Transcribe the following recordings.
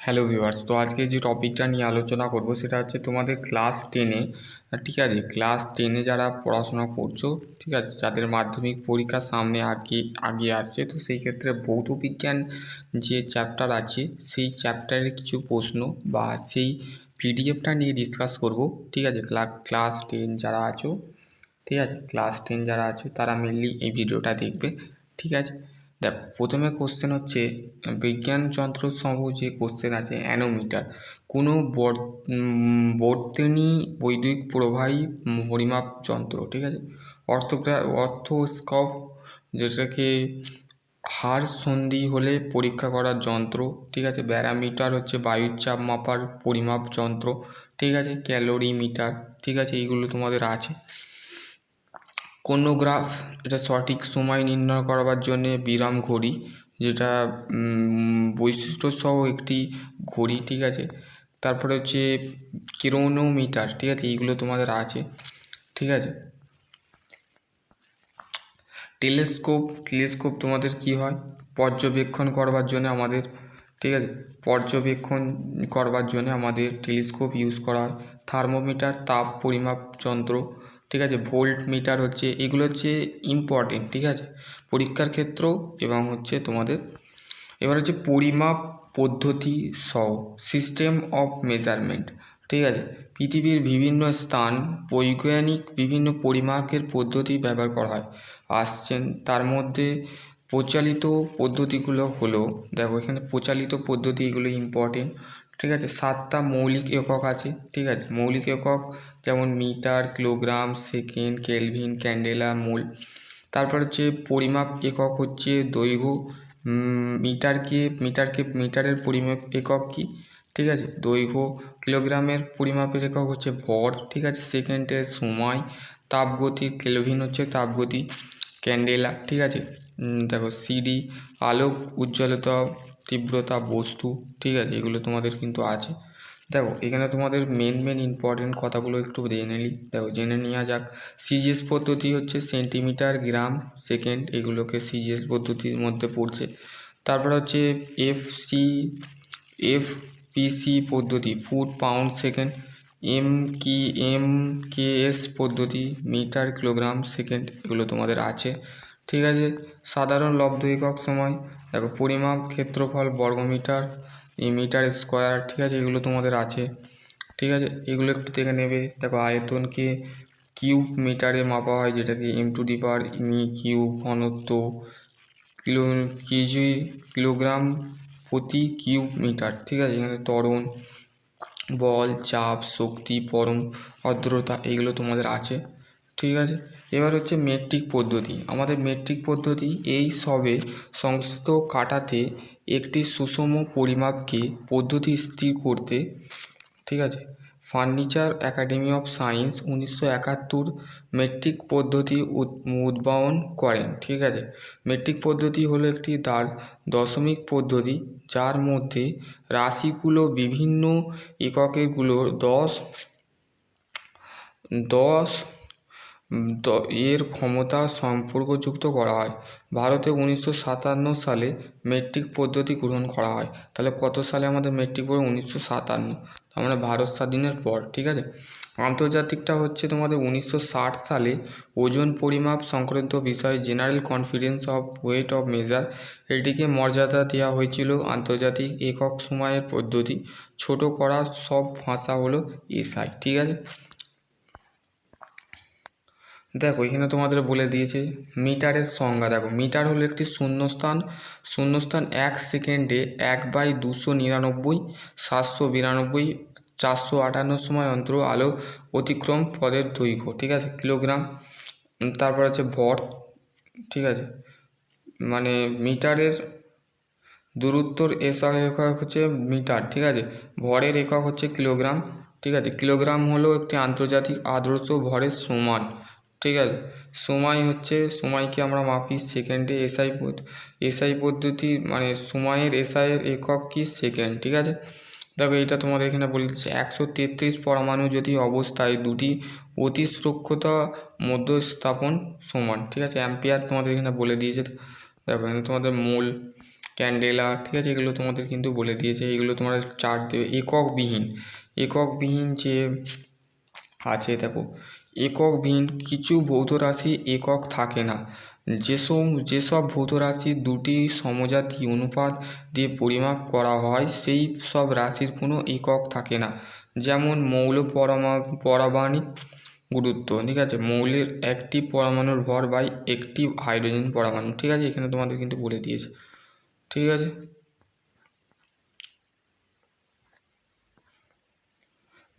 Hello viewers, তো আজকে যে টপিকটা নিয়ে আলোচনা করব সেটা হচ্ছে তোমাদের ক্লাস টেনে। ঠিক আছে, ক্লাস টেনে যারা পড়াশোনা করছো, ঠিক আছে, যাদের মাধ্যমিক পরীক্ষা সামনে আগে আসছে, তো সেই ক্ষেত্রে ভৌত বিজ্ঞান যে চ্যাপ্টার আছে সেই চ্যাপ্টারের কিছু প্রশ্ন বা সেই পিডিএফটা নিয়ে ডিসকাস করব। ঠিক আছে, ক্লাস টেন যারা আছো, ঠিক আছে, ক্লাস টেন যারা আছো তারা মেনলি এই ভিডিওটা দেখবে। ঠিক আছে, দেখ প্রথমে কোশ্চেন হচ্ছে বিজ্ঞান যন্ত্র সহ যে কোশ্চেন আছে অ্যানোমিটার কোনো বর্তনী বৈদ্যুতিক প্রবাহী পরিমাপ যন্ত্র। ঠিক আছে, অর্থোস্কোপ যেটাকে হাড় সন্ধি হলে পরীক্ষা করার যন্ত্র। ঠিক আছে, ব্যারোমিটার হচ্ছে বায়ুর চাপ মাপার পরিমাপ যন্ত্র। ঠিক আছে, ক্যালোরিমিটার। ঠিক আছে, এইগুলো তোমাদের আছে। কোনোগ্রাফ, এটা সঠিক সময় নির্ণয় করবার জন্যে বিরাম ঘড়ি, যেটা বৈশিষ্ট্য সহ একটি ঘড়ি। ঠিক আছে, তারপরে হচ্ছে ক্রোনোমিটার। ঠিক আছে, এইগুলো তোমাদের আছে। ঠিক আছে, টেলিস্কোপ তোমাদের কি হয় পর্যবেক্ষণ করবার জন্য আমাদের। ঠিক আছে, পর্যবেক্ষণ করবার জন্য আমাদের টেলিস্কোপ ইউজ করা হয়। থার্মোমিটার তাপ পরিমাপ যন্ত্র। ঠিক আছে, ভোল্ট মিটার হচ্ছে, এগুলো হচ্ছে ইম্পর্টেন্ট। ঠিক আছে, পরীক্ষার ক্ষেত্র এবং হচ্ছে তোমাদের। এবার হচ্ছে পরিমাপ পদ্ধতি সহ সিস্টেম অফ মেজারমেন্ট। ঠিক আছে, পৃথিবীর বিভিন্ন স্থান বৈজ্ঞানিক বিভিন্ন পরিমাপের পদ্ধতি ব্যবহার করা হয় আসছেন। তার মধ্যে প্রচলিত পদ্ধতিগুলো হলো, দেখো এখানে প্রচলিত পদ্ধতি এগুলো ইম্পর্টেন্ট। ঠিক আছে, 7টা মৌলিক একক আছে। ঠিক আছে, মৌলিক একক যেমন metre, kilogram, second, kelvin, candela, mole. তারপর হচ্ছে পরিমাপ একক হচ্ছে দৈর্ঘ্য। মিটারের পরিমাপ একক কি? ঠিক আছে, দৈর্ঘ্য। কিলোগ্রামের পরিমাপের একক হচ্ছে ভর। ঠিক আছে, সেকেন্ডের সময়। তাপগতির কেলভিন হচ্ছে তাপগতি। ক্যান্ডেলা, ঠিক আছে, দেখো সিডি আলোক উজ্জ্বলতা তীব্রতা বস্তু। ঠিক আছে, এগুলো তোমাদের কিন্তু আছে। দেখো এখানে তোমাদের মেন ইম্পর্টেন্ট কথাগুলো একটু জেনে নেওয়া যাক। সিজিএস পদ্ধতি হচ্ছে সেন্টিমিটার, গ্রাম, সেকেন্ড, এগুলোকে সিজিএস পদ্ধতির মধ্যে পড়ছে। তারপর হচ্ছে এফপিসি পদ্ধতি ফুট, পাউন্ড, সেকেন্ড। এমকেএস পদ্ধতি মিটার, কিলোগ্রাম, সেকেন্ড, এগুলো তোমাদের আছে। ঠিক আছে, সাধারণ লব্ধ একক সময়। দেখো পরিমাপ ক্ষেত্রফল বর্গমিটার, মিটার স্কোয়ার। ঠিক আছে, এগুলো তোমাদের আছে। ঠিক আছে, এগুলো একটু দেখে নেবে। দেখো আয়তনকে কিউব মিটারে মাপা হয়, যেটাকে m⁻³ ঘনত্ব কিলোগ্রাম প্রতি কিউব মিটার। ঠিক আছে, এখানে ত্বরণ, বল, চাপ, শক্তি, পরম আর্দ্রতা, এগুলো তোমাদের আছে। ঠিক আছে, এবার হচ্ছে মেট্রিক পদ্ধতি। আমাদের মেট্রিক পদ্ধতি এই সবে সংস্থ কাটাতে একটি সুষম পরিমাপকে পদ্ধতি স্থির করতে। ঠিক আছে, furniture academy of science 1971 metric পদ্ধতি উদ্ভাবন করেন। ঠিক আছে, মেট্রিক পদ্ধতি হলো একটি দশমিক পদ্ধতি যার মধ্যে রাশিগুলো বিভিন্ন এককেরগুলোর দশ এর ক্ষমতা সম্পর্কযুক্ত করা হয়। ভারতে 1957 সালে মেট্রিক পদ্ধতি গ্রহণ করা হয়। তাহলে কত সালে আমাদের মেট্রিক পড়ে? 1957, তার মানে ভারত স্বাধীনের পর। ঠিক আছে, আন্তর্জাতিকটা হচ্ছে তোমাদের 1960 সালে ওজন পরিমাপ সংক্রান্ত বিষয়ে general conference of weight of measure, এটিকে মর্যাদা দেওয়া হয়েছিল আন্তর্জাতিক একক সময়ের পদ্ধতি। ছোট করা সব ভাষা হলো এসআই। ঠিক আছে, দেখো এখানে তোমাদের বলে দিয়েছে মিটারের সংজ্ঞা। দেখো মিটার হলো একটি শূন্যস্থান 1 সেকেন্ডে 1/299 792 458 সময় অন্তর আলো অতিক্রম পদের দৈর্ঘ্য। ঠিক আছে, কিলোগ্রাম। তারপর আছে ভর। ঠিক আছে, মানে মিটারের দূরত্বর এসআই একক হচ্ছে মিটার। ঠিক আছে, ভরের একক হচ্ছে কিলোগ্রাম। ঠিক আছে, কিলোগ্রাম হলো একটি আন্তর্জাতিক আদর্শ ভরের সমান। ঠিক আছে, সময়কে আমরা মাপি সেকেন্ডে। এসআই পদ্ধতি মানে সময়ের এসআইয়ের একক কি? সেকেন্ড। ঠিক আছে, দেখো এটা তোমাদের এখানে বলে দিচ্ছে 133 পরমাণু যদি অবস্থায় দুটি অতিসূক্ষ্মতা মধ্যস্থাপন সমান। ঠিক আছে, অ্যাম্পিয়ার তোমাদের এখানে বলে দিয়েছে। দেখো এখানে তোমাদের মোল, ক্যান্ডেলা, ঠিক আছে, এগুলো তোমাদের কিন্তু বলে দিয়েছে, এগুলো তোমরা চার্ট দেবে। এককবিহীন যে আছে দেখো, এককবিহীন কিছু ভৌত রাশি একক থাকে না। যেসব ভৌত রাশি দুটি সমজাতি অনুপাত দিয়ে পরিমাপ করা হয় সেই সব রাশির কোনো একক থাকে না। যেমন মৌল পারমাণবিক গুরুত্ব, ঠিক আছে, মৌলের একটি পরমাণুর ভর বাই একটি হাইড্রোজেন পরমাণু, ঠিক আছে, এখানে তোমাদের কিন্তু বলে দিয়েছে, ঠিক আছে।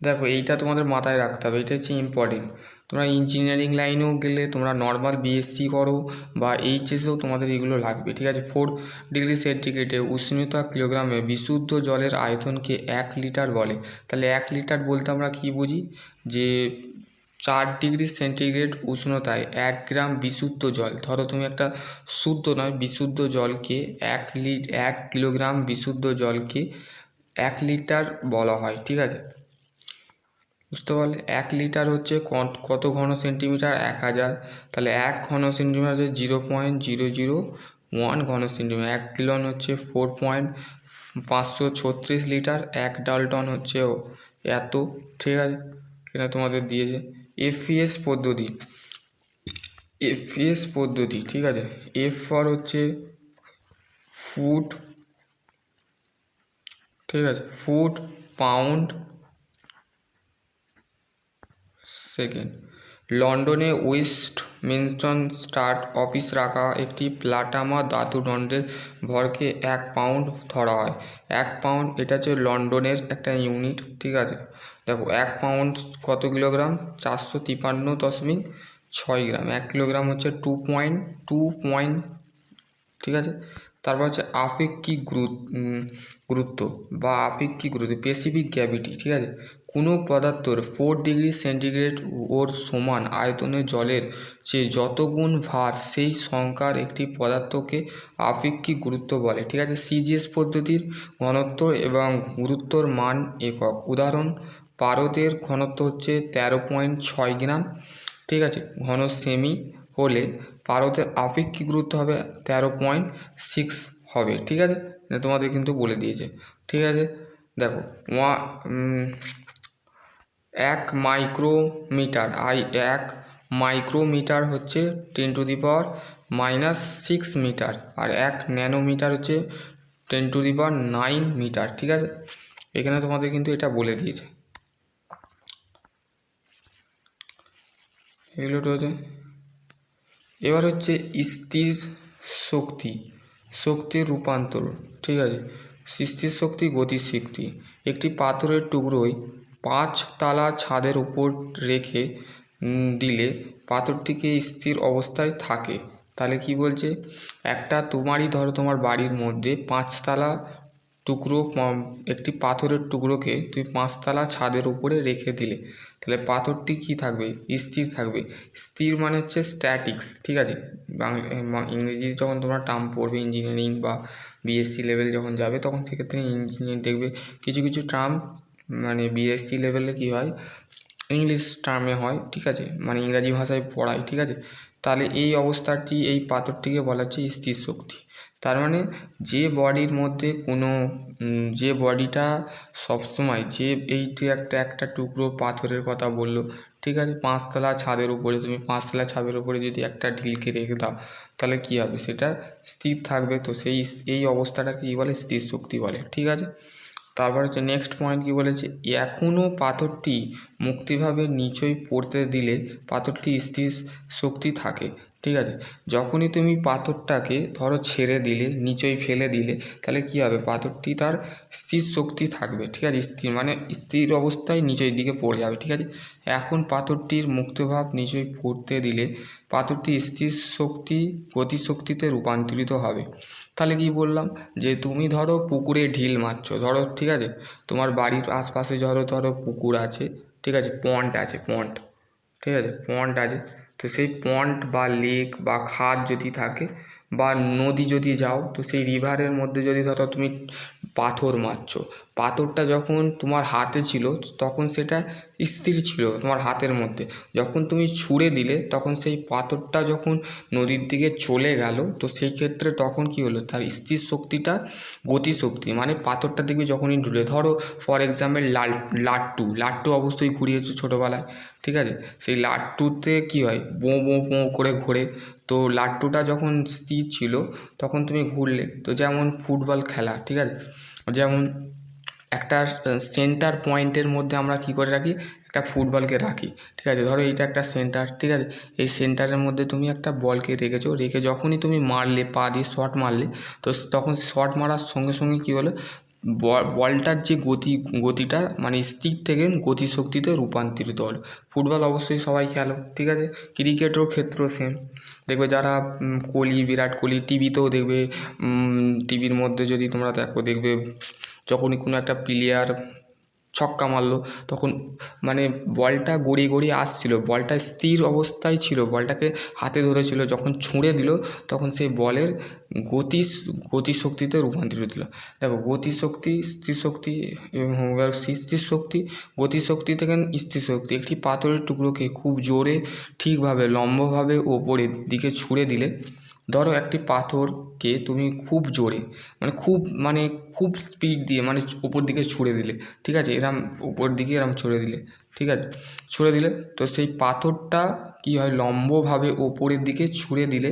দেখো এইটা তোমাদের মাথায় রাখতে হবে, এটা হচ্ছে ইম্পর্টেন্ট। তোমরা ইঞ্জিনিয়ারিং লাইনেও গেলে তোমরা নর্মাল বিএসসি করো বা এইচএসেও তোমাদের এগুলো লাগবে, ঠিক আছে। 4 ডিগ্রি সেন্টিগ্রেডে উষ্ণতা কিলোগ্রামে বিশুদ্ধ জলের আয়তনকে 1 লিটার বলে। তাহলে 1 লিটার বলতে আমরা কী বুঝি, যে 4 ডিগ্রি সেন্টিগ্রেড উষ্ণতায় 1 গ্রাম বিশুদ্ধ জল, ধরো তুমি একটা শুদ্ধ নয় বিশুদ্ধ জলকে 1 কিলোগ্রাম বিশুদ্ধ জলকে 1 লিটার বলা হয়, ঠিক আছে, বুঝতে পারলে। 1 লিটার হচ্ছে কত ঘন সেন্টিমিটার, 1000, তাহলে 1 ঘন সেন্টিমিটার হচ্ছে 0.001 ঘন সেন্টিমিটার। 1 কিলন হচ্ছে 4.536 লিটার। 1 ডালটন হচ্ছে এত, ঠিক আছে, এখানে তোমাদের দিয়েছে। এফপিএস পদ্ধতি, ঠিক আছে, এফ ফর হচ্ছে ফুট, ঠিক আছে, ফুট পাউন্ড সেকেন্ড। লন্ডনে ওয়েস্টমিনস্টার স্টার অফিস রাখা একটি প্লাটামা ধাতুদণ্ডের ভরকে 1 পাউন্ড ধরা হয়। 1 পাউন্ড এটা হচ্ছে লন্ডনের একটা ইউনিট, ঠিক আছে। দেখো 1 পাউন্ড কত কিলোগ্রাম, 453.6 গ্রাম। 1 কিলোগ্রাম হচ্ছে 2.2, ঠিক আছে। তারপর হচ্ছে আপেক্ষিক গুরুত্ব বা আপেক্ষিক গুরুত্ব, স্পেসিফিক গ্র্যাভিটি, ঠিক আছে। কোনো পদার্থর 4 ডিগ্রি সেন্টিগ্রেড ওর সমান আয়তনের জলের চেয়ে যত গুণ ভার সেই সংখ্যার একটি পদার্থকে আপেক্ষিক গুরুত্ব বলে, ঠিক আছে। সিজিএস পদ্ধতির ঘনত্ব এবং গুরুত্বর মান একক। উদাহরণ, পারদের ঘনত্ব হচ্ছে 13.6 গ্রাম, ঠিক আছে, ঘন সেমি হলে পারদের আপেক্ষিক গুরুত্ব হবে 13.6 হবে, ঠিক আছে, তোমাদের কিন্তু বলে দিয়েছে, ঠিক আছে। দেখো 1 মাইক্রোমিটার 1 মাইক্রোমিটার হচ্ছে 10⁻⁻6 মিটার, আর 1 ন্যানোমিটার হচ্ছে 10⁹ মিটার, ঠিক আছে, এখানে তোমাদের কিন্তু এটা বলে দিয়েছে, এগুলো রয়েছে। এবার হচ্ছে স্থির শক্তির রূপান্তর, ঠিক আছে। স্থির শক্তি, গতির শক্তি। একটি পাথরের টুকরোয় 5 তলা ছাদের উপর রেখে দিলে পাথরটিকে স্থির অবস্থায় থাকে। তাহলে কি বলছে, একটা ধরো তোমার বাড়ির মধ্যে 5 তলা টুকরো, একটি পাথরের টুকরোকে তুমি 5 তলা ছাদের উপরে রেখে দিলে, তাহলে পাথরটি কী থাকবে, স্থির থাকবে। স্থির মানে হচ্ছে স্ট্যাটিক্স, ঠিক আছে। ইংরেজি যখন তোমরা টার্ম পড়বে ইঞ্জিনিয়ারিং বা বিএসসি লেভেল যখন যাবে তখন সেক্ষেত্রে ইঞ্জিনিয়ার দেখবে কিছু কিছু টার্ম মানে বিএসসি লেভেলে কী হয়, ইংলিশ টার্মে হয়, ঠিক আছে, মানে ইংরাজি ভাষায় পড়ায়, ঠিক আছে। তাহলে এই অবস্থাটি, এই পাথরটিকে বলা হচ্ছে স্থির শক্তি। তার মানে যে বডির মধ্যে কোনো যে বডিটা সবসময় যে এইটি একটা টুকরো পাথরের কথা বললো, ঠিক আছে, 5 তলা ছাদের উপরে, তুমি 5 তলা ছাদের উপরে যদি একটা ঢিলকে রেখে দাও তাহলে কী হবে, সেটা স্থির থাকবে। তো এই অবস্থাটাকে কী বলে, স্থির শক্তি বলে, ঠিক আছে। তারপর হচ্ছে নেক্সট পয়েন্ট কী বলেছে, এখনও পাথরটি মুক্তিভাবে নিচই পড়তে দিলে পাথরটি স্থির শক্তি থাকে, ঠিক আছে। যখনই তুমি পাথরটাকে ধরো ছেড়ে দিলে, নিচই ফেলে দিলে, তাহলে কী হবে, পাথরটি তার স্থির শক্তি থাকবে, ঠিক আছে। স্থির মানে স্থির অবস্থায় নিচের দিকে পড়ে যাবে, ঠিক আছে। এখন পাথরটির মুক্তভাব নিচই পড়তে দিলে পাথরটি স্থির শক্তি গতিশক্তিতে রূপান্তরিত হবে। তাহলে কি বললাম, যে তুমি ধরো পুকুরে ঢিল মারছো, ধরো, ঠিক আছে, তোমার বাড়ির আশপাশে ধরো পুকুর আছে, ঠিক আছে, পন্ড আছে, ঠিক আছে, পন্ড আছে। তো সেই পন্ড বা লেক বা খাদ যদি থাকে বা নদী যদি যাও, তো সেই রিভারের মধ্যে যদি ধরো তুমি পাথর মারছো, পাথরটা যখন তোমার হাতে ছিল তখন সেটা স্থির ছিল তোমার হাতের মধ্যে, যখন তুমি ছুঁড়ে দিলে তখন সেই পাথরটা যখন নদীর দিকে চলে গেল, তো সেই ক্ষেত্রে তখন কি হলো, তার স্থির শক্তিটা গতিশক্তি, মানে পাথরটা দেখবে যখনই ডুলে, ধরো ফর এক্সাম্পল লাট্টু অবশ্যই ঘুরিয়েছো ছোটোবেলায়, ঠিক আছে, সেই লাট্টুতে কি হয়, বোঁ বোঁ বোঁ করে ঘোরে, তো লাট্টুটা যখন স্থির ছিল তখন তুমি ঘুরলে, তো যেমন ফুটবল খেলা, ঠিক আছে, যেমন একটা সেন্টার পয়েন্টের মধ্যে আমরা কী করে রাখি, একটা ফুটবলকে রাখি, ঠিক আছে, ধরো এইটা একটা সেন্টার, ঠিক আছে, এই সেন্টারের মধ্যে তুমি একটা বলকে রেখেছো, রেখে যখনই তুমি মারলে, পা দিয়ে শট মারলে, তো তখন শট মারার সঙ্গে সঙ্গে কী হলো, বলটার যে গতিটা মানে স্থির থেকে গতিশক্তিতে রূপান্তরিত হলো। ফুটবল অবশ্যই সবাই খেলো, ঠিক আছে, ক্রিকেটেরও ক্ষেত্র সেম, দেখবে যারা কোহলি, বিরাট কোহলি, টিভিতেও দেখবে, টিভির মধ্যে যদি তোমরা দেখো, দেখবে যখনই কোনো একটা প্লেয়ার ছক্কা মারলো তখন মানে বলটা গড়িয়ে গড়িয়ে আসছিলো, বলটা স্থির অবস্থায় ছিল, বলটাকে হাতে ধরেছিল, যখন ছুঁড়ে দিল তখন সেই বলের গতিশক্তিতে রূপান্তরিত হলো। দেখো গতিশক্তি, স্থিরশক্তি এবং স্থিরশক্তি, গতিশক্তি থেকে স্থিরশক্তি, একটি পাথরের টুকরোকে খুব জোরে ঠিকভাবে লম্বভাবে ওপরের দিকে ছুঁড়ে দিলে, ধরো একটি পাথরকে তুমি খুব জোরে মানে খুব স্পিড দিয়ে মানে উপর দিকে ছুঁড়ে দিলে, ঠিক আছে, এরম উপর দিকে এরম ছুঁড়ে দিলে, ঠিক আছে, ছুঁড়ে দিলে তো সেই পাথরটা কী হয়, লম্বভাবে ওপরের দিকে ছুঁড়ে দিলে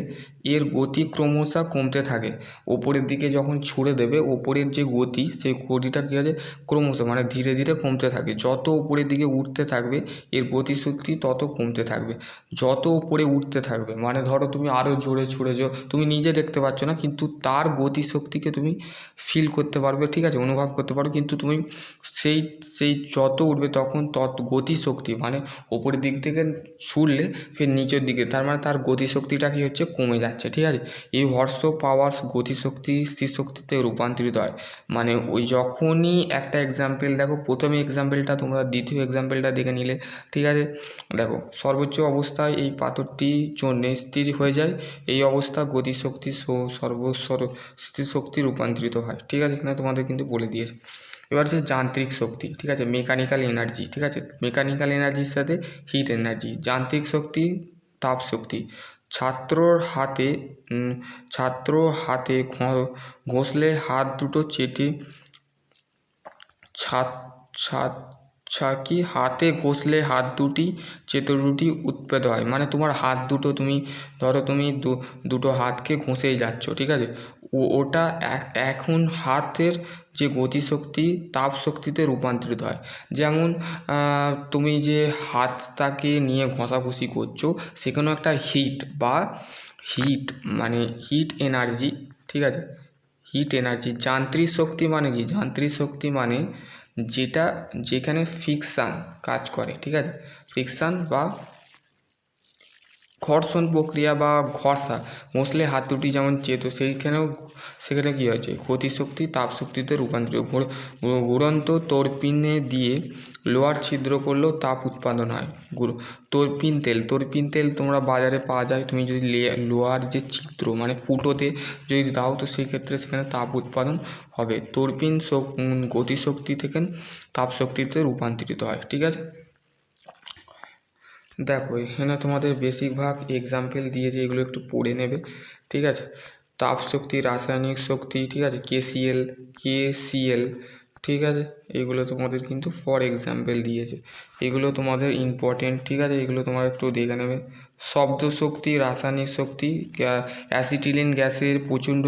এর গতি ক্রমশ কমতে থাকে, ওপরের দিকে যখন ছুঁড়ে দেবে ওপরের যে গতি, সেই গতিটা কী আছে, ক্রমশ মানে ধীরে ধীরে কমতে থাকে, যত উপরের দিকে উঠতে থাকবে এর গতিশক্তি তত কমতে থাকবে, যত উপরে উঠতে থাকবে, মানে ধরো তুমি আরও জোরে ছুঁড়েছো, তুমি নিজে দেখতে পাচ্ছ না কিন্তু তার গতিশক্তিকে তুমি ফিল করতে পারবে, ঠিক আছে, অনুভব করতে পারো, কিন্তু তুমি সেই সেই যত উঠবে তখন তত গতিশক্তি মানে ওপরের দিক থেকে ছুঁড়লে ফের নিচের দিকে, তার মানে তার গতিশক্তিটা কী হচ্ছে, কমে যাচ্ছে, ঠিক আছে, এই হর্স পাওয়ার গতিশক্তি স্থির শক্তিতে রূপান্তরিত হয়, মানে ওই যখনই একটা এক্সাম্পল দেখো, প্রথমে এক্সাম্পলটা তোমরা দ্বিতীয় এক্সাম্পলটা দেখে নিলে, ঠিক আছে, দেখো সর্বোচ্চ অবস্থায় এই পাথরটি জন্যে স্থির হয়ে যায়, এই অবস্থা গতিশক্তি স্থিরশক্তি রূপান্তরিত হয়, ঠিক আছে, এখানে তোমাদের কিন্তু বলে দিয়েছে। এবার হচ্ছে যান্ত্রিক শক্তি, ঠিক আছে, মেকানিক্যাল এনার্জি, ঠিক আছে, মেকানিক্যাল এনার্জির সাথে হিট এনার্জি, যান্ত্রিক শক্তি, তাপ শক্তি, ছাত্র হাতে ঘষলে হাত দুটো চেটে কি হাতে ঘষলে হাত দুটি চেতরুটি উৎপেদ হয়, মানে তোমার হাত দুটো তুমি ধরো তুমি দুটো হাতকে ঘষেই যাচ্ছ, ঠিক আছে, ওটা এখন হাতের যে গতিশক্তি তাপ শক্তিতে রূপান্তরিত হয়, যেমন তুমি যে হাতটাকে নিয়ে ঘষাঘষি করছো সেখানেও একটা হিট মানে হিট এনার্জি, ঠিক আছে, হিট এনার্জি। যান্ত্রিক শক্তি মানে কি, যান্ত্রিক শক্তি মানে যেখানে ফ্রিকশান কাজ করে, ঠিক আছে, ফ্রিকশান বা ঘর্ষণ প্রক্রিয়া বা ঘষা, ঘষলে হাত দুটি যেমন চেতো, সেখানে কী হয়েছে, গতিশক্তি তাপ শক্তিতে রূপান্তরিত, ঘুরন্ত তরপিনে দিয়ে লোহার ছিদ্র করলেও তাপ উৎপাদন হয়, তরপিন তেল তোমরা বাজারে পাওয়া যায়, তুমি যদি লোহার যে ছিদ্র মানে ফুটোতে যদি দাও তো সেই ক্ষেত্রে সেখানে তাপ উৎপাদন হবে, তরপিন গতিশক্তি থেকে তাপ শক্তিতে রূপান্তরিত হয়, ঠিক আছে। দেখো এখানে তোমাদের বেশিরভাগ এক্সাম্পল দিয়েছে, এগুলো একটু পড়ে নেবে, ঠিক আছে, তাপ শক্তি, রাসায়নিক শক্তি, ঠিক আছে, কেসিএল, ঠিক আছে, এগুলো তোমাদের কিন্তু ফর এক্সাম্পল দিয়েছে, এগুলো তোমাদের ইম্পর্টেন্ট, ঠিক আছে, এগুলো তোমরা একটু দেখে নেবে। শব্দ শক্তি, রাসায়নিক শক্তি, অ্যাসিটিলিন গ্যাসের প্রচণ্ড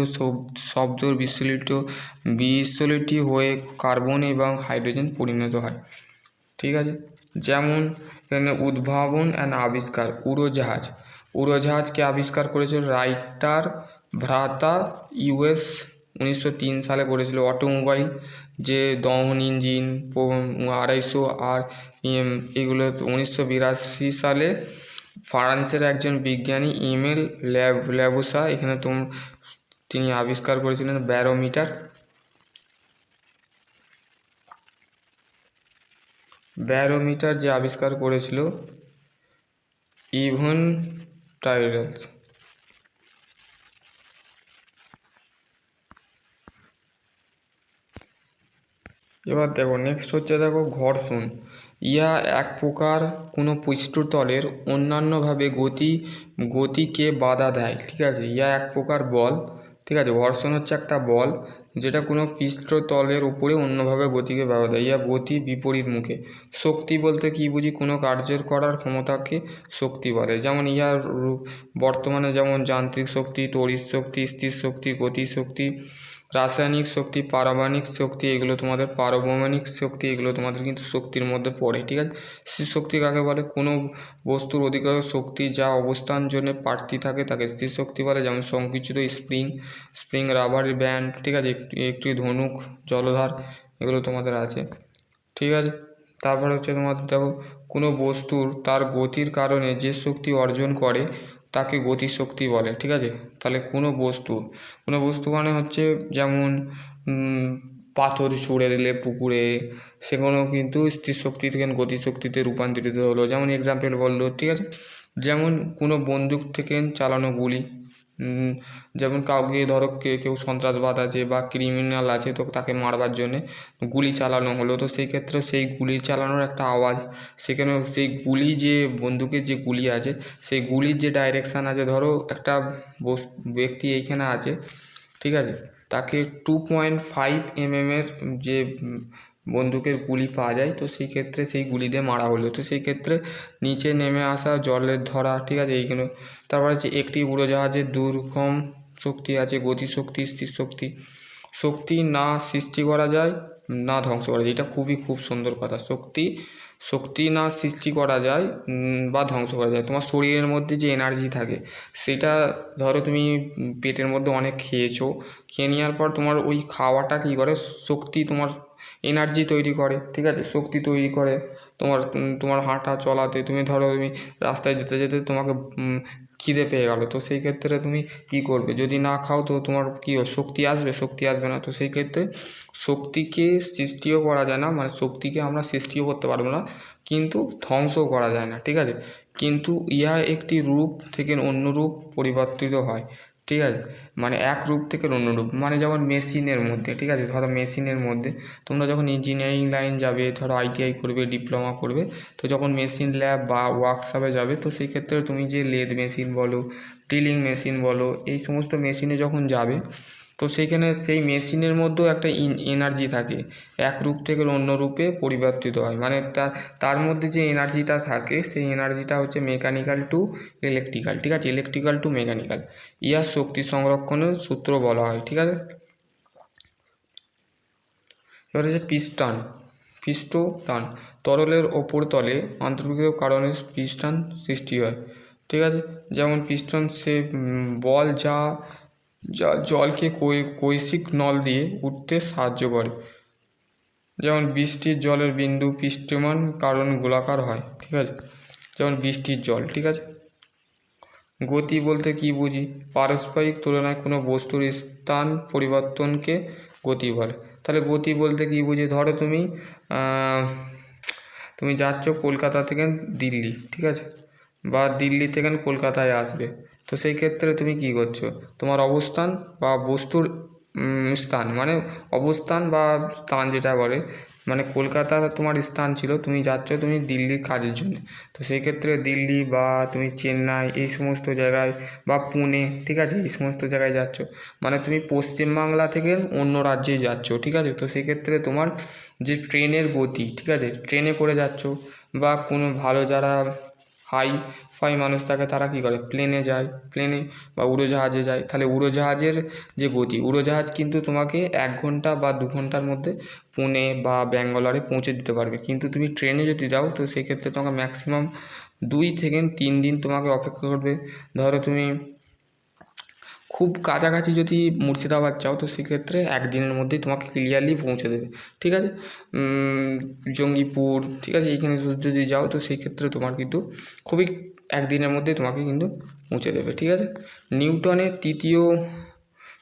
শব্দ বিস্ফোরিত হয়ে কার্বন এবং হাইড্রোজেন পরিণত হয়, ঠিক আছে, যেমন এখানে উদ্ভাবন অ্যান্ড আবিষ্কার, উড়োজাহাজকে আবিষ্কার করেছিল রাইটার ভ্রাতা ইউএস 1903 সালে করেছিল। অটোমোবাইল যে দহন ইঞ্জিন 250 আর এগুলো 1982 সালে ফ্রান্সের একজন বিজ্ঞানী ইমেল ল্যাবোসা এখানে তিনি আবিষ্কার করেছিলেন ব্যারোমিটার যে আবিষ্কার করেছিল ইভন টাইরাস। এবার দেখো নেক্সট হচ্ছে দেখো ঘর্ষণ। ইহা এক প্রকার কোনো পৃষ্ঠতলের অন্যান্যভাবে গতিকে বাধা দেয়, ঠিক আছে। ইহা এক প্রকার বল, ঠিক আছে। ঘর্ষণ হচ্ছে একটা বল যেটা কোনো পৃষ্ঠতলের উপরে অন্যভাবে গতিকে বাধা দেয়। ইহা গতি বিপরীত মুখে। শক্তি বলতে কী বুঝি? কোনো কার্যের করার ক্ষমতাকে শক্তি বলে। যেমন ইহার বর্তমানে যেমন যান্ত্রিক শক্তি, তড়িৎ শক্তি, স্থির শক্তি, গতি শক্তি, রাসায়নিক শক্তি, পারমাণবিক শক্তি, এগুলো তোমাদের পারমাণবিক শক্তি, এগুলো তোমাদের কিন্তু শক্তির মধ্যে পড়ে, ঠিক আছে। স্থির শক্তি কাকে বলে? কোনো বস্তুর অধিকার শক্তি যা অবস্থান জন্য প্রার্থী থাকে তাকে স্থির শক্তি বলে। যেমন সংকুচিত স্প্রিং, রাবার ব্যান্ড, ঠিক আছে, একটি ধনুক, জলধার, এগুলো তোমাদের আছে, ঠিক আছে। তারপরে হচ্ছে তোমাদের দেখো কোনো বস্তুর তার গতির কারণে যে শক্তি অর্জন করে তাকে গতিশক্তি বলে, ঠিক আছে। তাহলে কোনো বস্তু মানে হচ্ছে যেমন পাথর ছুঁড়ে দিলে পুকুরে, সেখানেও কিন্তু স্থির শক্তি থেকে গতিশক্তিতে রূপান্তরিত হলো। যেমন এক্সাম্পল বললো, ঠিক আছে। যেমন কোনো বন্দুক থেকে চালানো গুলি, যেমন কাউকে ধরো কেউ সন্ত্রাসবাদ আছে বা ক্রিমিনাল আছে, তো তাকে মারবার জন্যে গুলি চালানো হলো, তো সেই ক্ষেত্রে সেই গুলি চালানোর একটা আওয়াজ, সেখানে সেই গুলি যে বন্দুকের যে গুলি আছে সেই গুলির যে ডাইরেকশান আছে, ধরো একটা ব্যক্তি এইখানে আছে, ঠিক আছে, তাকে 2.5 mm যে বন্দুকের গুলি পাওয়া যায়, তো সেই ক্ষেত্রে সেই গুলি দিয়ে মারা হলো, তো সেই ক্ষেত্রে নিচে নেমে আসা, জলের ধরা, ঠিক আছে, এইগুলো। তারপর হচ্ছে একটি উড়োজাহাজের দুরকম শক্তি আছে, গতিশক্তি, স্থির শক্তি। শক্তি না সৃষ্টি করা যায় না ধ্বংস করা যায়, এটা খুব সুন্দর কথা। শক্তি না সৃষ্টি করা যায় বা ধ্বংস করা যায়। তোমার শরীরের মধ্যে যে এনার্জি থাকে সেটা ধরো তুমি পেটের মধ্যে অনেক খেয়েছো, খেয়ে নেওয়ার পর তোমার ওই খাওয়াটা কী করে? শক্তি, তোমার এনার্জি তৈরি করে, ঠিক আছে, শক্তি তৈরি করে তোমার হাঁটা চলাতে। তুমি ধরো তুমি রাস্তায় যেতে যেতে তোমাকে খিদে পেয়ে গেলো, তো সেই ক্ষেত্রে তুমি কী করবে? যদি না খাও তো তোমার কী শক্তি আসবে না। তো সেই ক্ষেত্রে শক্তিকে সৃষ্টিও করা যায় না, মানে শক্তিকে আমরা সৃষ্টিও করতে পারবো না, কিন্তু ধ্বংসও করা যায় না, ঠিক আছে। কিন্তু ইহা একটি রূপ থেকে অন্য রূপ পরিবর্তিত হয়, ঠিক আছে। মানে এক রূপ থেকে অন্য রূপ, মানে যেমন মেশিনের মধ্যে, ঠিক আছে, ধরো মেশিনের মধ্যে তোমরা যখন ইঞ্জিনিয়ারিং লাইন যাবে, ধরো ITI করবে, ডিপ্লোমা করবে, তো যখন মেশিন ল্যাব বা ওয়ার্কশপে যাবে, তো সেই ক্ষেত্রে তুমি যে লেদ মেশিন বলো, ড্রিলিং মেশিন বলো, এই সমস্ত মেশিনে যখন যাবে, তো সেইখানে সেই মেশিনের মধ্যেও একটা এনার্জি থাকে, এক রূপ থেকে অন্য রূপে পরিবর্তিত হয়। মানে তার মধ্যে যে এনার্জিটা থাকে সেই এনার্জিটা হচ্ছে মেকানিক্যাল টু ইলেকট্রিক্যাল, ঠিক আছে, ইলেকট্রিক্যাল টু মেকানিক্যাল। ইহা শক্তি সংরক্ষণের সূত্র বলা হয়, ঠিক আছে। এবার হচ্ছে পৃষ্ঠটান। তরলের ওপর তলে আন্তরিক কারণে পৃষ্ঠটান সৃষ্টি হয়, ঠিক আছে। যেমন পিস্টন সে বল যা জলকে কৈশিক নল দিয়ে উঠতে সাহায্য করে। যেমন বৃষ্টির জলের বিন্দু পৃষ্ঠমান কারণ গোলাকার হয়, ঠিক আছে, যেমন বৃষ্টির জল, ঠিক আছে। গতি বলতে কি বুঝি? পারস্পরিক তুলনায় কোনো বস্তুর স্থান পরিবর্তনকে গতি বলে। তাহলে গতি বলতে কি বুঝি? ধরো তুমি যাচ্ছ কলকাতা থেকে দিল্লি, ঠিক আছে, বা দিল্লি থেকে কলকাতায় আসবে, তো সেই ক্ষেত্রে তুমি কি করছো? তোমার অবস্থান বা বস্তুর স্থান, মানে অবস্থান বা স্থান যেটা বলে, মানে কলকাতা তোমার স্থান ছিল, তুমি যাচ্ছ তুমি দিল্লির কাজের জন্য, তো সেই ক্ষেত্রে দিল্লি বা তুমি চেন্নাই এই সমস্ত জায়গায় বা পুনে, ঠিক আছে, এই সমস্ত জায়গায় যাচ্ছ, মানে তুমি পশ্চিমবাংলা থেকে অন্য রাজ্যে যাচ্ছ, ঠিক আছে। তো সেই ক্ষেত্রে তোমার যে ট্রেনের গতি, ঠিক আছে, ট্রেনে করে যাচ্ছ, বা কোনো ভালো যারা হাই ফাই মানুষ থাকে তারা কী করে? প্লেনে যায়, প্লেনে বা উড়োজাহাজে যায়। তাহলে উড়োজাহাজের যে গতি, উড়োজাহাজ কিন্তু তোমাকে 1 ঘন্টা বা 2 ঘন্টার মধ্যে পুনে বা ব্যাঙ্গালোরে পৌঁছে দিতে পারবে, কিন্তু তুমি ট্রেনে যদি যাও তো সেক্ষেত্রে তোমাকে ম্যাক্সিমাম 2 থেকে 3 দিন তোমাকে অপেক্ষা করবে। ধরো তুমি খুব কাছাকাছি যদি মুর্শিদাবাদ যাও তো সেক্ষেত্রে 1 দিনের মধ্যেই তোমাকে ক্লিয়ারলি পৌঁছে দেবে, ঠিক আছে। জঙ্গিপুর, ঠিক আছে, এইখানে যদি যাও তো সেই ক্ষেত্রে তোমার কিন্তু খুবই 1 দিনের মধ্যেই তোমাকে কিন্তু পৌঁছে দেবে, ঠিক আছে। নিউটনের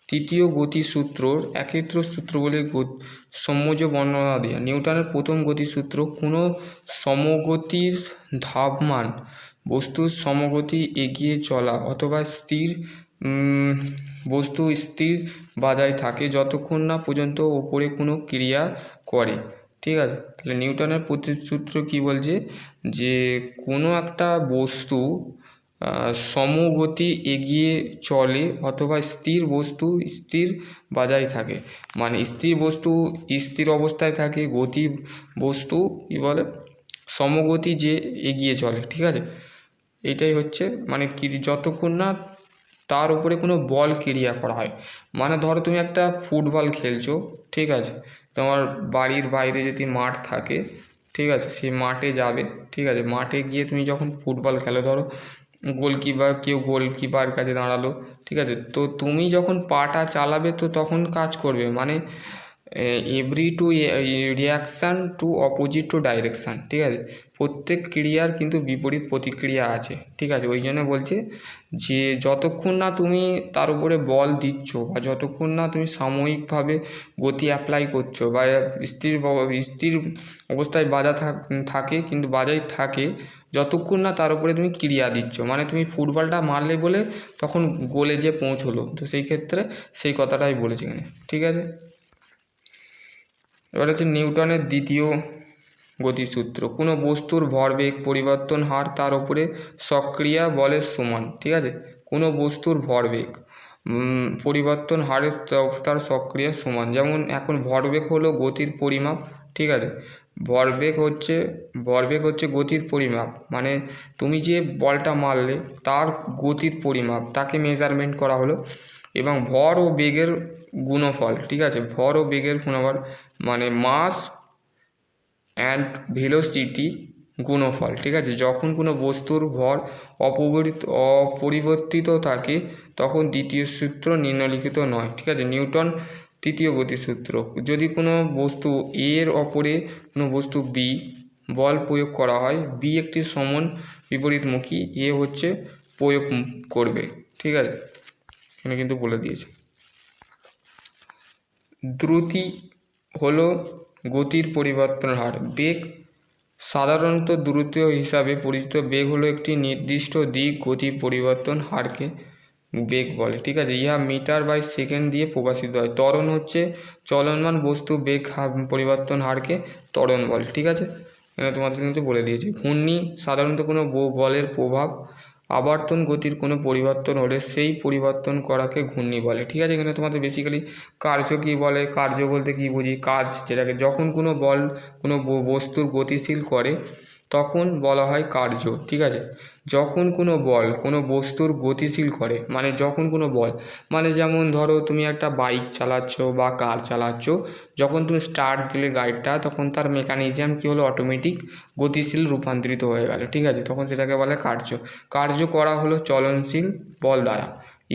তৃতীয় গতিসূত্রর একেত্র সূত্র বলে সম্যোজ বর্ণনা দেয়া। নিউটনের প্রথম গতিসূত্র কোনো সমগতির ধাবমান বস্তুর সমগতি এগিয়ে চলা অথবা বস্তু স্থির বাজায় থাকে যতক্ষণ না পর্যন্ত ওপরে কোনো ক্রিয়া করে। ঠিক আছে। তাহলে নিউটনের প্রতিসূত্র কি বলছে, যে কোনো একটা বস্তু সমগতি এগিয়ে চলে অথবা স্থির বস্তু স্থির বজায় থাকে। মানে স্থির বস্তু স্থির অবস্থায় থাকে, গতি বস্তু কী বলে সমগতি যে এগিয়ে চলে। ঠিক আছে, এটাই হচ্ছে মানে কি, যতক্ষণ না তার উপরে কোনো বল ক্রিয়া করা হয়। মানে ধরো তুমি একটা ফুটবল খেলছো, ঠিক আছে, তোমার বাড়ির বাইরে যদি মাঠ থাকে, ঠিক আছে, সেই মাঠে যাবে, ঠিক আছে, মাঠে গিয়ে তুমি যখন ফুটবল খেলো, ধরো কেউ গোলকিপার কাছে দাঁড়ালো, ঠিক আছে, তো তুমি যখন পাটা চালাবে তো তখন কাজ করবে, মানে every to reaction to opposite to direction. ঠিক আছে, প্রত্যেক ক্রিয়ার কিন্তু বিপরীত প্রতিক্রিয়া আছে। ঠিক আছে, ওই জন্য বলছে যে যতক্ষণ না তুমি তার উপরে বল দিচ্ছ বা যতক্ষণ না তুমি সাময়িকভাবে গতি অ্যাপ্লাই করছো বা স্থির অবস্থায় থাকে কিন্তু বাজাই থাকে, যতক্ষণ না তার উপরে তুমি ক্রিয়া দিচ্ছ, মানে তুমি ফুটবলটা মারলে বলে তখন গোলে যে পৌঁছলো, তো সেই ক্ষেত্রে সেই কথাটাই বলেছে এখানে। ঠিক আছে, এবার হচ্ছে নিউটনের দ্বিতীয় গতিসূত্র। কোনো বস্তুর ভরবেগ পরিবর্তন হার তার উপরে সক্রিয়া বলের সমান। ঠিক আছে, কোনো বস্তুর ভরবেগ পরিবর্তন হারের তার সক্রিয়া সমান। যেমন এখন ভরবেগ হলো গতির পরিমাপ। ঠিক আছে, ভরবেগ হচ্ছে গতির পরিমাপ, মানে তুমি যে বলটা মারলে তার গতির পরিমাপ, তাকে মেজারমেন্ট করা হলো। এবং ভর ও বেগের গুণফল। ঠিক আছে, ভর ও বেগের গুণফল মানে মাস অ্যান্ড ভেলোসিটি গুণফল। ঠিক আছে, যখন কোনো বস্তুর ভর অপরিবর্তিত থাকে তখন দ্বিতীয় সূত্র নিম্নলিখিত নয়। ঠিক আছে, নিউটন তৃতীয় গতিসূত্র। যদি কোনো বস্তু এর অপরে কোনো বস্তু বি বল প্রয়োগ করা হয়, বি একটি সমান বিপরীতমুখী, এ হচ্ছে প্রয়োগ করবে। ঠিক আছে, এখানে কিন্তু বলে দিয়েছে। দ্রুতি হলো গতির পরিবর্তন হার। বেগ সাধারণত দ্রুত হিসাবে পরিচিত। বেগ হলো একটি নির্দিষ্ট দিক গতি পরিবর্তন হারকে বেগ বলে। ঠিক আছে, ইহা মিটার বাই সেকেন্ড দিয়ে প্রকাশিত হয়। ত্বরণ হচ্ছে চলমান বস্তু বেগ পরিবর্তন হারকে ত্বরণ বলে। ঠিক আছে, তোমাদের কিন্তু বলে দিয়েছি। ঘূর্ণি সাধারণত কোনো বলের প্রভাব আবর্তন গতির কোনো পরিবর্তন হলে সেই পরিবর্তন করাকে ঘূর্ণি বলে। ঠিক আছে, এখানে তোমাদের বেসিক্যালি কার্য কী বলে, কার্য বলতে কী বুঝি, কাজ, যেটাকে যখন কোনো বল কোনো বস্তুর গতিশীল করে তখন বলা হয় কার্য। ঠিক আছে, যখন কোনো বল কোনো বস্তুর গতিশীল করে, মানে যখন কোনো বল, মানে যেমন ধরো তুমি একটা বাইক চালাচ্ছ বা কার চালাচ্ছ, যখন তুমি স্টার্ট দিলে গাড়িটা, তখন তার মেকানিজম কী হলো, অটোমেটিক গতিশীল রূপান্তরিত হয়ে গেল। ঠিক আছে, তখন সেটাকে বলে কার্য। কার্য করা হলো চলনশীল বল দ্বারা।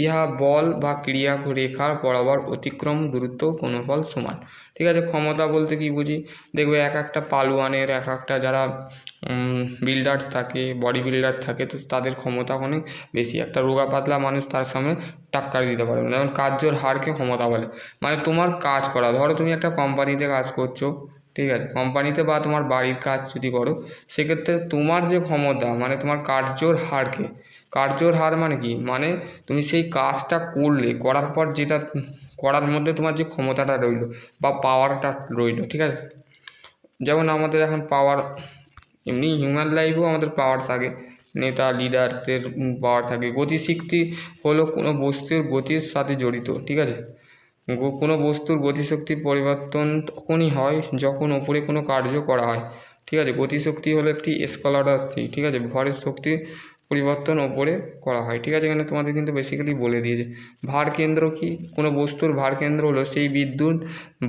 ইহা বল বা ক্রিয়া রেখার বরাবর অতিক্রম দূরত্ব গুণফল সমান। ঠিক আছে, ক্ষমতা বলতে কি বুঝি, দেখবে এক একটা পালোয়ানের এক একটা যারা বিল্ডার্স থাকে, বডি বিল্ডার থাকে, তো তাদের ক্ষমতা অনেক বেশি। একটা রোগা পাতলা মানুষ তার সামনে টাক্কার দিতে পারবে না। যেমন কার্যর হারকে ক্ষমতা বলে, মানে তোমার কাজ করা, ধরো তুমি একটা কোম্পানিতে কাজ করছো, ঠিক আছে, কোম্পানিতে বা তোমার বাড়ির কাজ যদি করো, সেক্ষেত্রে তোমার যে ক্ষমতা, মানে তোমার কার্যর হার মানে কি, মানে তুমি সেই কাজটা করার পর যেটা করার মধ্যে তোমার যে ক্ষমতাটা রইল বা পাওয়ারটা রইল। ঠিক আছে, যেমন আমাদের এখন পাওয়ার, এমনি হিউম্যান লাইফেও আমাদের পাওয়ার থাকে, নেতা লিডারদের পাওয়ার থাকে। গতিশক্তি হলো কোনো বস্তুর গতির সাথে জড়িত। ঠিক আছে, কোনো বস্তুর গতিশক্তির পরিবর্তন তখনই হয় যখন ওপরে কোনো কার্য করা হয়। ঠিক আছে, গতিশক্তি হলো একটি স্কেলার রাশি। ঠিক আছে, ভরের শক্তি পরিবর্তন ওপরে করা হয়। ঠিক আছে, এখানে তোমাদের কিন্তু বেসিক্যালি বলে দিয়েছে। ভার কেন্দ্র কি, কোনো বস্তুর ভার কেন্দ্র হলো সেই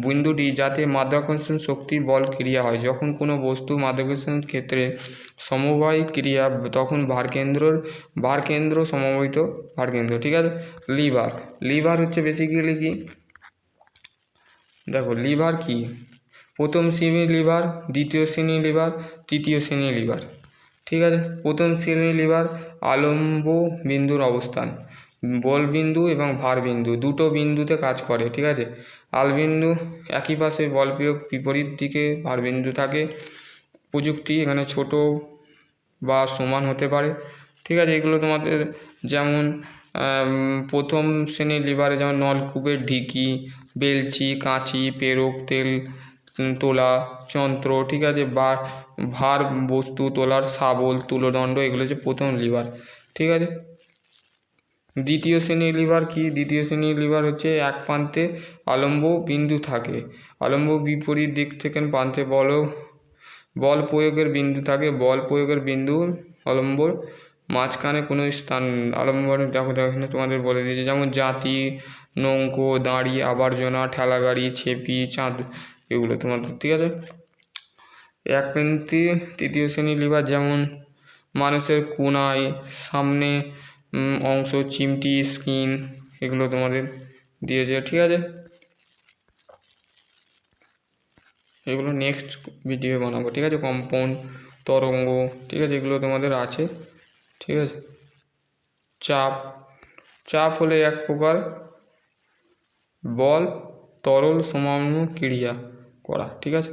বিন্দুটি যাতে মাধ্যাকর্ষণ শক্তির বল ক্রিয়া হয়। যখন কোনো বস্তু মাধ্যাকর্ষণ ক্ষেত্রে সমবায় ক্রিয়া, তখন ভারকেন্দ্র সমবায়িত ভারকেন্দ্র। ঠিক আছে, লিভার হচ্ছে বেসিক্যালি কি, দেখো লিভার কি, প্রথম শ্রেণীর লিভার, দ্বিতীয় শ্রেণীর লিভার, তৃতীয় শ্রেণীর লিভার। ঠিক আছে, প্রথম শ্রেণীর লিভার আলম্ব বিন্দুর অবস্থান, বল বিন্দু এবং ভার বিন্দু দুটো বিন্দুতে কাজ করে। ঠিক আছে, আলবিন্দু একই পাশে বল প্রয়োগ, বিপরীত দিকে ভার বিন্দু থাকে। প্রযুক্তি এখানে ছোট বা সমান হতে পারে। ঠিক আছে, এগুলো তোমাদের যেমন প্রথম শ্রেণীর লিভারে যেমন নলকূপের ঢিকি, বেলচি, কাঁচি, পেরেক, তেল তোলা যন্ত্র, ঠিক আছে, বা ভার বস্তু তোলার শাবল, তুলোদণ্ড, এগুলো হচ্ছে প্রথম লিভার, ঠিক আছে। দ্বিতীয় শ্রেণীর লিভার কি? দ্বিতীয় শ্রেণীর লিভার হচ্ছে এক প্রান্তে আলম্ব বিন্দু থাকে, আলম্ব বিপরীত দিক থেকে প্রান্তে বল প্রয়োগের বিন্দু থাকে, বল প্রয়োগের বিন্দু আলম্বর মাঝখানে কোনো স্থান, আলম্বর দেখো এখানে তোমাদের বলে দিয়েছে, যেমন জাতি, নৌকো, দাঁড়ি, আবর্জনা, ঠেলাগাড়ি, ছেপি, চাঁদ, এগুলো তোমাদের, ঠিক আছে। এক প্রান্তে তৃতীয় শ্রেণীর লিভার যেমন মানুষের কোনায় সামনে অংশ, চিমটি, স্কিন, এগুলো তোমাদের দিয়েছে, ঠিক আছে। এগুলো নেক্সট ভিডিও বানাবো, ঠিক আছে। কম্পাউন্ড, তরঙ্গ, ঠিক আছে, এগুলো তোমাদের আছে, ঠিক আছে। চাপ, চাপ হলে এক প্রকার বল তরল সমানু ক্রিয়া করা, ঠিক আছে।